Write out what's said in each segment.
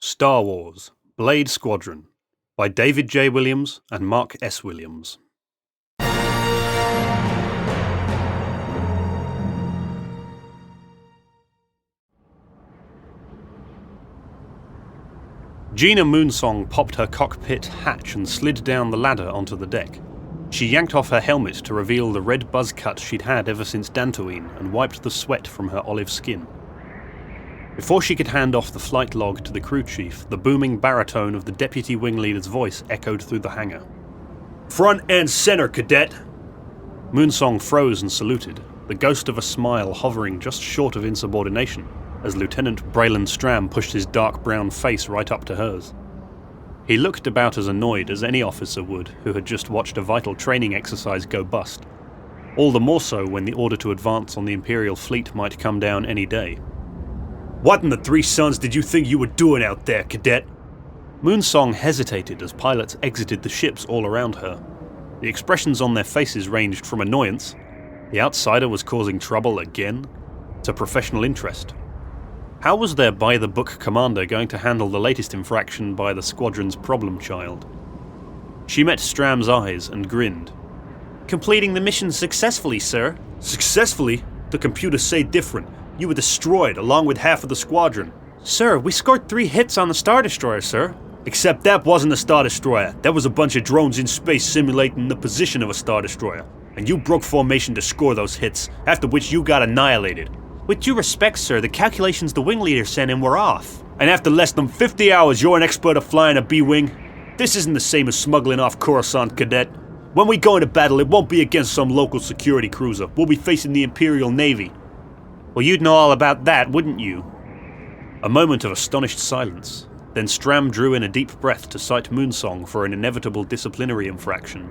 Star Wars Blade Squadron by David J. Williams and Mark S. Williams. Gina Moonsong popped her cockpit hatch and slid down the ladder onto the deck. She yanked off her helmet to reveal the red buzz cut she'd had ever since Dantooine and wiped the sweat from her olive skin. Before she could hand off the flight log to the crew chief, the booming baritone of the deputy wing leader's voice echoed through the hangar. "Front and center, cadet!" Moonsong froze and saluted, the ghost of a smile hovering just short of insubordination, as Lieutenant Braylon Stram pushed his dark brown face right up to hers. He looked about as annoyed as any officer would who had just watched a vital training exercise go bust, all the more so when the order to advance on the Imperial fleet might come down any day. "What in the three suns did you think you were doing out there, cadet?" Moonsong hesitated as pilots exited the ships all around her. The expressions on their faces ranged from annoyance, the outsider was causing trouble again, to professional interest. How was their by-the-book commander going to handle the latest infraction by the squadron's problem child? She met Stram's eyes and grinned. "Completing the mission successfully, sir." "Successfully? The computers say different. You were destroyed, along with half of the squadron." "Sir, we scored 3 hits on the Star Destroyer, sir." "Except that wasn't a Star Destroyer. That was a bunch of drones in space simulating the position of a Star Destroyer. And you broke formation to score those hits, after which you got annihilated." "With due respect, sir, the calculations the wing leader sent in were off." "And after less than 50 hours, you're an expert at flying a B-wing? This isn't the same as smuggling off Coruscant, cadet. When we go into battle, it won't be against some local security cruiser. We'll be facing the Imperial Navy." "Well, you'd know all about that, wouldn't you?" A moment of astonished silence. Then Stram drew in a deep breath to cite Moonsong for an inevitable disciplinary infraction.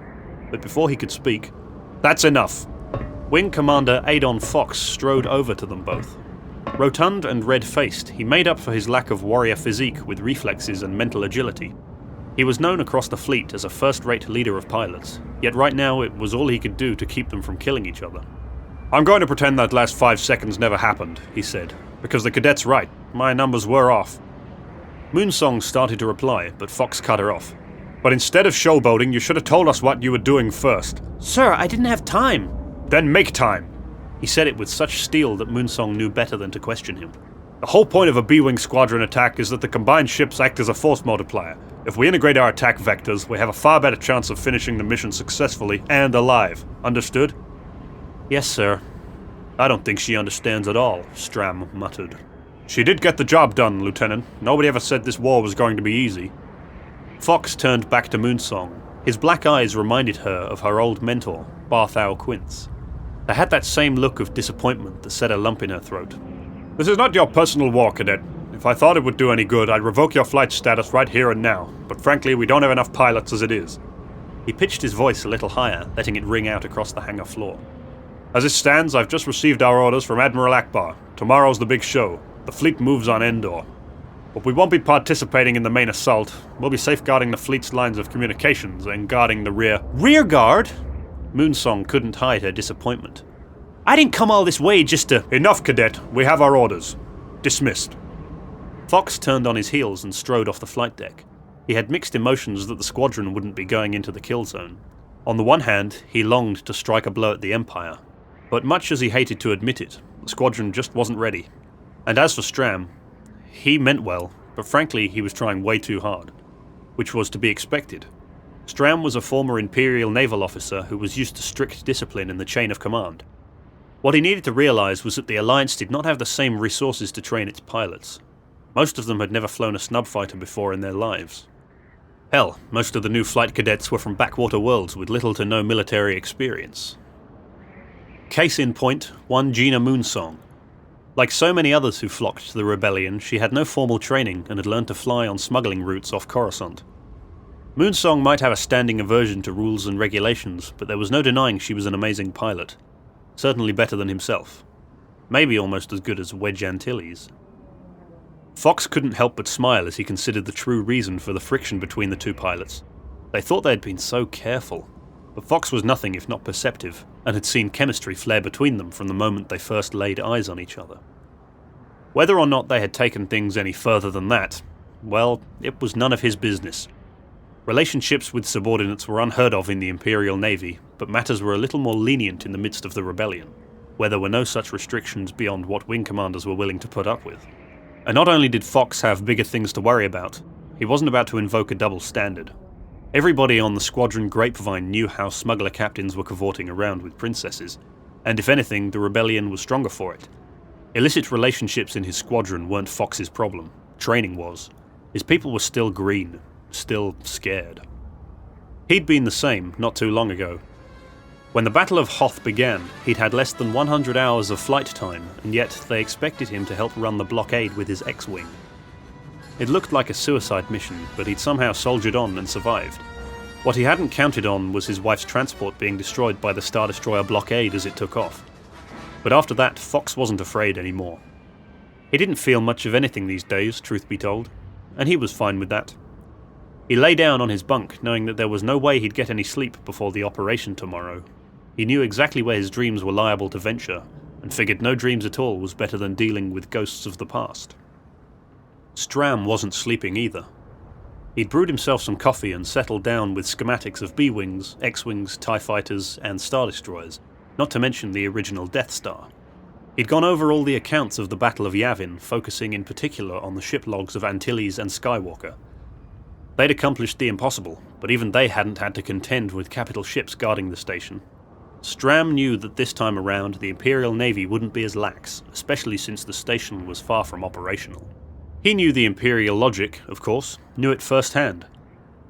But before he could speak, "That's enough." Wing Commander Adon Fox strode over to them both. Rotund and red-faced, he made up for his lack of warrior physique with reflexes and mental agility. He was known across the fleet as a first-rate leader of pilots, yet right now it was all he could do to keep them from killing each other. "I'm going to pretend that last 5 seconds never happened," he said, "because the cadet's right. My numbers were off." Moonsong started to reply, but Fox cut her off. "But instead of showboating, you should have told us what you were doing first." "Sir, I didn't have time." "Then make time." He said it with such steel that Moonsong knew better than to question him. "The whole point of a B-wing squadron attack is that the combined ships act as a force multiplier. If we integrate our attack vectors, we have a far better chance of finishing the mission successfully and alive. Understood?" "Yes, sir." "I don't think she understands at all," Stram muttered. "She did get the job done, Lieutenant. Nobody ever said this war was going to be easy." Fox turned back to Moonsong. His black eyes reminded her of her old mentor, Barthau Quince. They had that same look of disappointment that set a lump in her throat. "This is not your personal war, cadet. If I thought it would do any good, I'd revoke your flight status right here and now. But frankly, we don't have enough pilots as it is." He pitched his voice a little higher, letting it ring out across the hangar floor. "As it stands, I've just received our orders from Admiral Akbar. Tomorrow's the big show. The fleet moves on Endor. But we won't be participating in the main assault. We'll be safeguarding the fleet's lines of communications and guarding the rear." "Rear guard?" Moonsong couldn't hide her disappointment. "I didn't come all this way just to—" "Enough, cadet. We have our orders. Dismissed." Fox turned on his heels and strode off the flight deck. He had mixed emotions that the squadron wouldn't be going into the kill zone. On the one hand, he longed to strike a blow at the Empire. But much as he hated to admit it, the squadron just wasn't ready. And as for Stram, he meant well, but frankly he was trying way too hard. Which was to be expected. Stram was a former Imperial naval officer who was used to strict discipline in the chain of command. What he needed to realise was that the Alliance did not have the same resources to train its pilots. Most of them had never flown a snub fighter before in their lives. Hell, most of the new flight cadets were from backwater worlds with little to no military experience. Case in point, one Gina Moonsong. Like so many others who flocked to the rebellion, she had no formal training and had learned to fly on smuggling routes off Coruscant. Moonsong might have a standing aversion to rules and regulations, but there was no denying she was an amazing pilot. Certainly better than himself. Maybe almost as good as Wedge Antilles. Fox couldn't help but smile as he considered the true reason for the friction between the two pilots. They thought they had been so careful, but Fox was nothing if not perceptive, and had seen chemistry flare between them from the moment they first laid eyes on each other. Whether or not they had taken things any further than that, well, it was none of his business. Relationships with subordinates were unheard of in the Imperial Navy, but matters were a little more lenient in the midst of the rebellion, where there were no such restrictions beyond what wing commanders were willing to put up with. And not only did Fox have bigger things to worry about, he wasn't about to invoke a double standard. Everybody on the Squadron grapevine knew how smuggler captains were cavorting around with princesses, and if anything, the rebellion was stronger for it. Illicit relationships in his squadron weren't Fox's problem. Training was. His people were still green, still scared. He'd been the same not too long ago. When the Battle of Hoth began, he'd had less than 100 hours of flight time, and yet they expected him to help run the blockade with his X-Wing. It looked like a suicide mission, but he'd somehow soldiered on and survived. What he hadn't counted on was his wife's transport being destroyed by the Star Destroyer blockade as it took off. But after that, Fox wasn't afraid anymore. He didn't feel much of anything these days, truth be told, and he was fine with that. He lay down on his bunk, knowing that there was no way he'd get any sleep before the operation tomorrow. He knew exactly where his dreams were liable to venture, and figured no dreams at all was better than dealing with ghosts of the past. Stram wasn't sleeping either. He'd brewed himself some coffee and settled down with schematics of B-Wings, X-Wings, TIE Fighters, and Star Destroyers, not to mention the original Death Star. He'd gone over all the accounts of the Battle of Yavin, focusing in particular on the ship logs of Antilles and Skywalker. They'd accomplished the impossible, but even they hadn't had to contend with capital ships guarding the station. Stram knew that this time around the Imperial Navy wouldn't be as lax, especially since the station was far from operational. He knew the Imperial logic, of course, knew it firsthand.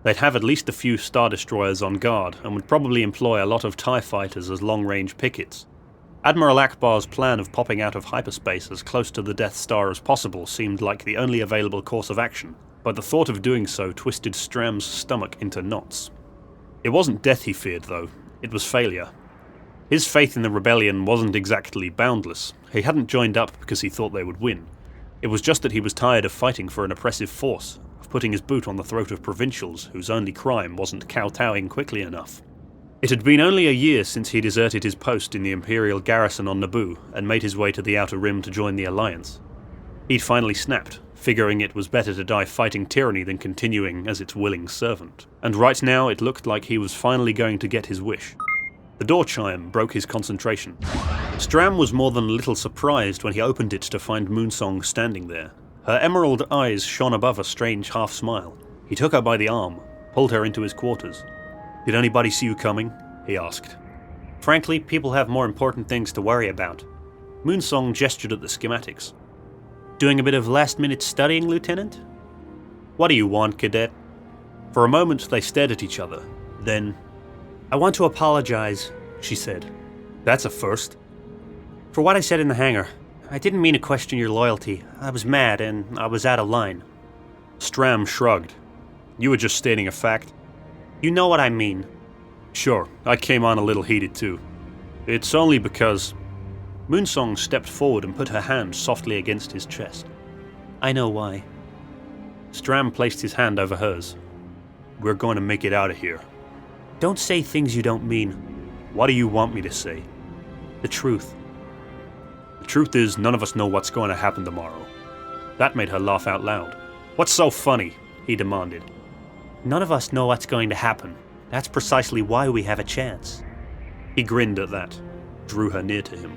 They'd have at least a few Star Destroyers on guard, and would probably employ a lot of TIE Fighters as long-range pickets. Admiral Akbar's plan of popping out of hyperspace as close to the Death Star as possible seemed like the only available course of action, but the thought of doing so twisted Stram's stomach into knots. It wasn't death he feared, though. It was failure. His faith in the rebellion wasn't exactly boundless. He hadn't joined up because he thought they would win. It was just that he was tired of fighting for an oppressive force, of putting his boot on the throat of provincials whose only crime wasn't kowtowing quickly enough. It had been only a year since he deserted his post in the Imperial garrison on Naboo and made his way to the Outer Rim to join the Alliance. He'd finally snapped, figuring it was better to die fighting tyranny than continuing as its willing servant. And right now it looked like he was finally going to get his wish. The door chime broke his concentration. Stram was more than a little surprised when he opened it to find Moonsong standing there. Her emerald eyes shone above a strange half-smile. He took her by the arm, pulled her into his quarters. "Did anybody see you coming?" he asked. Frankly, people have more important things to worry about. Moonsong gestured at the schematics. Doing a bit of last-minute studying, Lieutenant? "What do you want, Cadet?" For a moment they stared at each other. Then, "I want to apologize," she said. "That's a first." "For what I said in the hangar. I didn't mean to question your loyalty. I was mad, and I was out of line." Stram shrugged. "You were just stating a fact." "You know what I mean." "Sure, I came on a little heated too. It's only because..." Moonsong stepped forward and put her hand softly against his chest. "I know why." Stram placed his hand over hers. "We're going to make it out of here." "Don't say things you don't mean." "What do you want me to say?" "The truth." "The truth is, none of us know what's going to happen tomorrow." That made her laugh out loud. "What's so funny?" he demanded. "None of us know what's going to happen. That's precisely why we have a chance." He grinned at that, drew her near to him.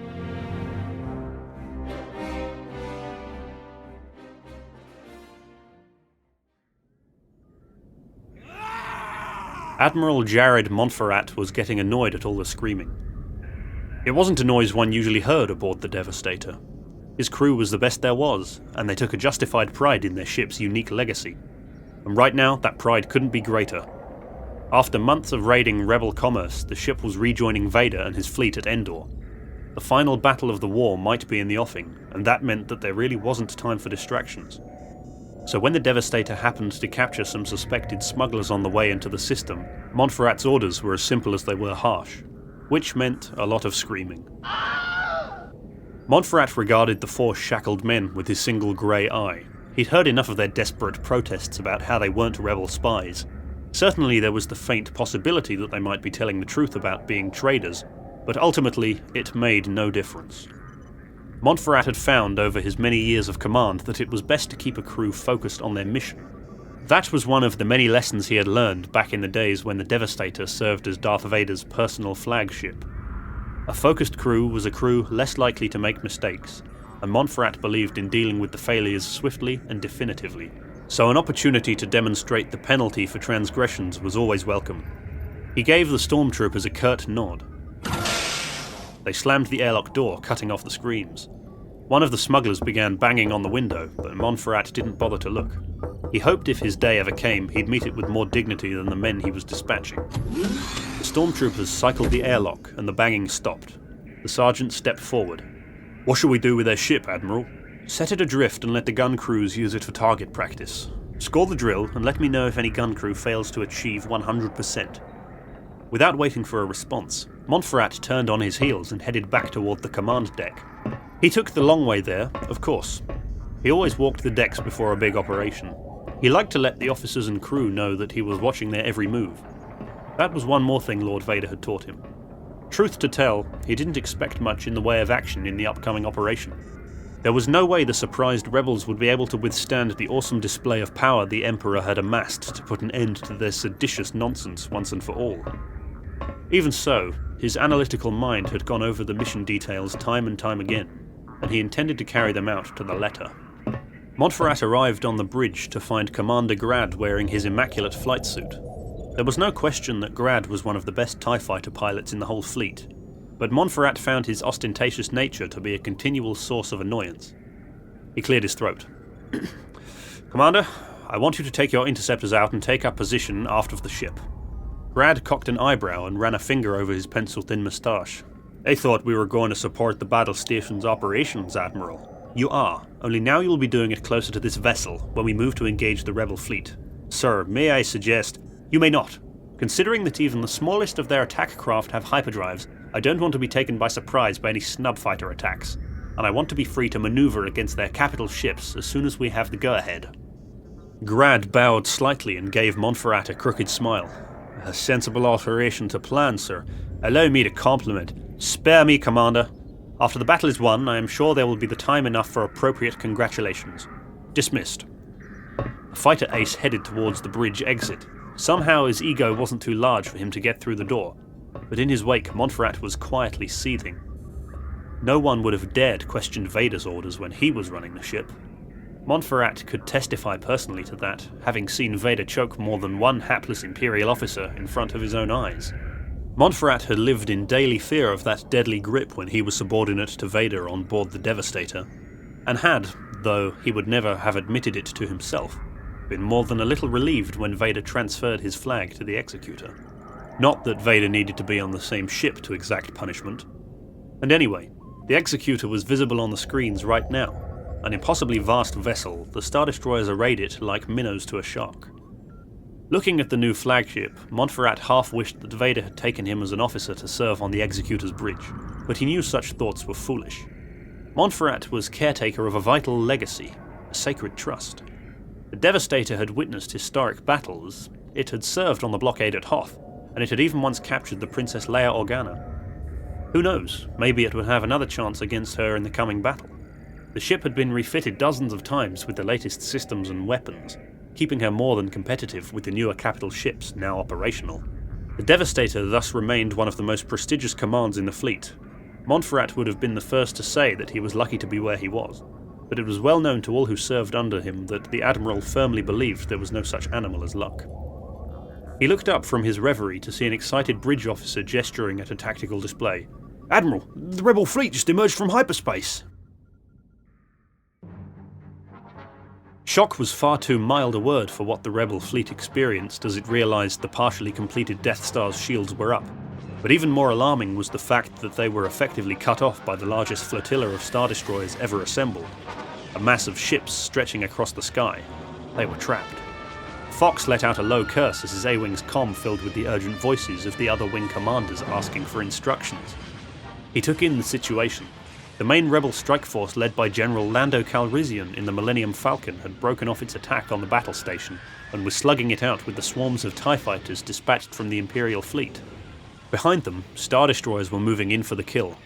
Admiral Jared Montferrat was getting annoyed at all the screaming. It wasn't a noise one usually heard aboard the Devastator. His crew was the best there was, and they took a justified pride in their ship's unique legacy. And right now, that pride couldn't be greater. After months of raiding Rebel commerce, the ship was rejoining Vader and his fleet at Endor. The final battle of the war might be in the offing, and that meant that there really wasn't time for distractions. So when the Devastator happened to capture some suspected smugglers on the way into the system, Montferrat's orders were as simple as they were harsh, which meant a lot of screaming. Montferrat regarded the four shackled men with his single grey eye. He'd heard enough of their desperate protests about how they weren't rebel spies. Certainly there was the faint possibility that they might be telling the truth about being traitors, but ultimately it made no difference. Montferrat had found over his many years of command that it was best to keep a crew focused on their mission, That was one of the many lessons he had learned back in the days when the Devastator served as Darth Vader's personal flagship. A focused crew was a crew less likely to make mistakes, and Montferrat believed in dealing with the failures swiftly and definitively, so an opportunity to demonstrate the penalty for transgressions was always welcome. He gave the stormtroopers a curt nod. They slammed the airlock door, cutting off the screams. One of the smugglers began banging on the window, but Montferrat didn't bother to look. He hoped if his day ever came, he'd meet it with more dignity than the men he was dispatching. The stormtroopers cycled the airlock, and the banging stopped. The sergeant stepped forward. "What shall we do with their ship, Admiral?" "Set it adrift and let the gun crews use it for target practice. Score the drill and let me know if any gun crew fails to achieve 100%. Without waiting for a response, Montferrat turned on his heels and headed back toward the command deck. He took the long way there, of course. He always walked the decks before a big operation. He liked to let the officers and crew know that he was watching their every move. That was one more thing Lord Vader had taught him. Truth to tell, he didn't expect much in the way of action in the upcoming operation. There was no way the surprised rebels would be able to withstand the awesome display of power the Emperor had amassed to put an end to their seditious nonsense once and for all. Even so, his analytical mind had gone over the mission details time and time again, and he intended to carry them out to the letter. Montferrat arrived on the bridge to find Commander Grad wearing his immaculate flight suit. There was no question that Grad was one of the best TIE fighter pilots in the whole fleet, but Montferrat found his ostentatious nature to be a continual source of annoyance. He cleared his throat. "Commander, I want you to take your interceptors out and take up position aft of the ship." Grad cocked an eyebrow and ran a finger over his pencil-thin moustache. "I thought we were going to support the battle station's operations, Admiral." "You are, only now you'll be doing it closer to this vessel when we move to engage the rebel fleet. Sir, may I suggest—" "You may not. Considering that even the smallest of their attack craft have hyperdrives, I don't want to be taken by surprise by any snub fighter attacks, and I want to be free to maneuver against their capital ships as soon as we have the go-ahead." Grad bowed slightly and gave Montferrat a crooked smile. "A sensible alteration to plan, sir. Allow me to compliment." "Spare me, Commander. After the battle is won, I am sure there will be the time enough for appropriate congratulations. Dismissed." The fighter ace headed towards the bridge exit. Somehow his ego wasn't too large for him to get through the door, but in his wake Montferrat was quietly seething. No one would have dared question Vader's orders when he was running the ship. Montferrat could testify personally to that, having seen Vader choke more than one hapless Imperial officer in front of his own eyes. Montferrat had lived in daily fear of that deadly grip when he was subordinate to Vader on board the Devastator, and had, though he would never have admitted it to himself, been more than a little relieved when Vader transferred his flag to the Executor. Not that Vader needed to be on the same ship to exact punishment. And anyway, the Executor was visible on the screens right now. An impossibly vast vessel, the Star Destroyers arrayed it like minnows to a shark. Looking at the new flagship, Montferrat half wished that Vader had taken him as an officer to serve on the Executor's bridge, but he knew such thoughts were foolish. Montferrat was caretaker of a vital legacy, a sacred trust. The Devastator had witnessed historic battles, it had served on the blockade at Hoth, and it had even once captured the Princess Leia Organa. Who knows, maybe it would have another chance against her in the coming battle. The ship had been refitted dozens of times with the latest systems and weapons, keeping her more than competitive with the newer capital ships now operational. The Devastator thus remained one of the most prestigious commands in the fleet. Montferrat would have been the first to say that he was lucky to be where he was, but it was well known to all who served under him that the Admiral firmly believed there was no such animal as luck. He looked up from his reverie to see an excited bridge officer gesturing at a tactical display. "Admiral, the rebel fleet just emerged from hyperspace!" Shock was far too mild a word for what the rebel fleet experienced as it realized the partially completed Death Star's shields were up. But even more alarming was the fact that they were effectively cut off by the largest flotilla of Star Destroyers ever assembled, a mass of ships stretching across the sky. They were trapped. Fox let out a low curse as his A-Wing's comm filled with the urgent voices of the other wing commanders asking for instructions. He took in the situation. The main rebel strike force led by General Lando Calrissian in the Millennium Falcon had broken off its attack on the battle station and was slugging it out with the swarms of TIE fighters dispatched from the Imperial fleet. Behind them, Star Destroyers were moving in for the kill.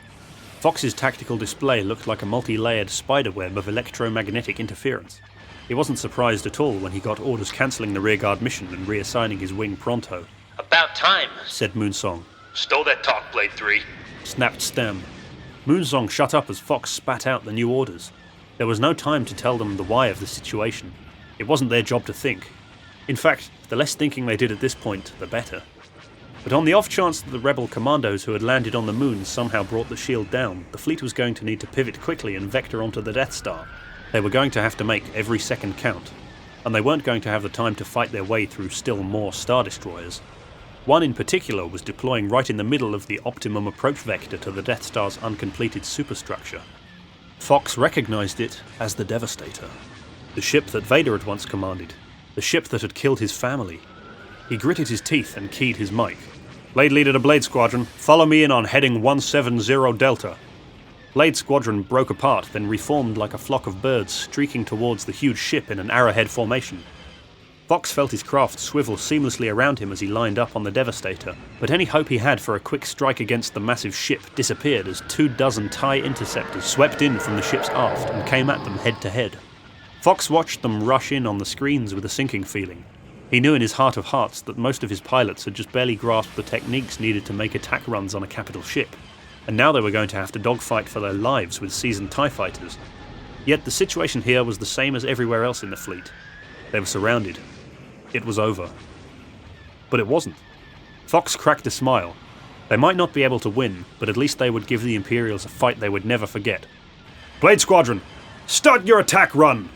Fox's tactical display looked like a multi-layered spiderweb of electromagnetic interference. He wasn't surprised at all when he got orders cancelling the rearguard mission and reassigning his wing pronto. About time, Said Moonsong. Stow that talk, Blade 3. Snapped Stem. Moonsong shut up as Fox spat out the new orders. There was no time to tell them the why of the situation. It wasn't their job to think. In fact, the less thinking they did at this point, the better. But on the off chance that the rebel commandos who had landed on the moon somehow brought the shield down, the fleet was going to need to pivot quickly and vector onto the Death Star. They were going to have to make every second count, and they weren't going to have the time to fight their way through still more Star Destroyers. One in particular was deploying right in the middle of the optimum approach vector to the Death Star's uncompleted superstructure. Fox recognized it as the Devastator, the ship that Vader had once commanded, the ship that had killed his family. He gritted his teeth and keyed his mic. Blade leader to Blade Squadron, follow me in on heading 170 Delta. Blade Squadron broke apart, then reformed like a flock of birds streaking towards the huge ship in an arrowhead formation. Fox felt his craft swivel seamlessly around him as he lined up on the Devastator, but any hope he had for a quick strike against the massive ship disappeared as 24 TIE interceptors swept in from the ship's aft and came at them head to head. Fox watched them rush in on the screens with a sinking feeling. He knew in his heart of hearts that most of his pilots had just barely grasped the techniques needed to make attack runs on a capital ship, and now they were going to have to dogfight for their lives with seasoned TIE fighters. Yet the situation here was the same as everywhere else in the fleet. They were surrounded. It was over. But it wasn't. Fox cracked a smile. They might not be able to win, but at least they would give the Imperials a fight they would never forget. Blade Squadron, start your attack run!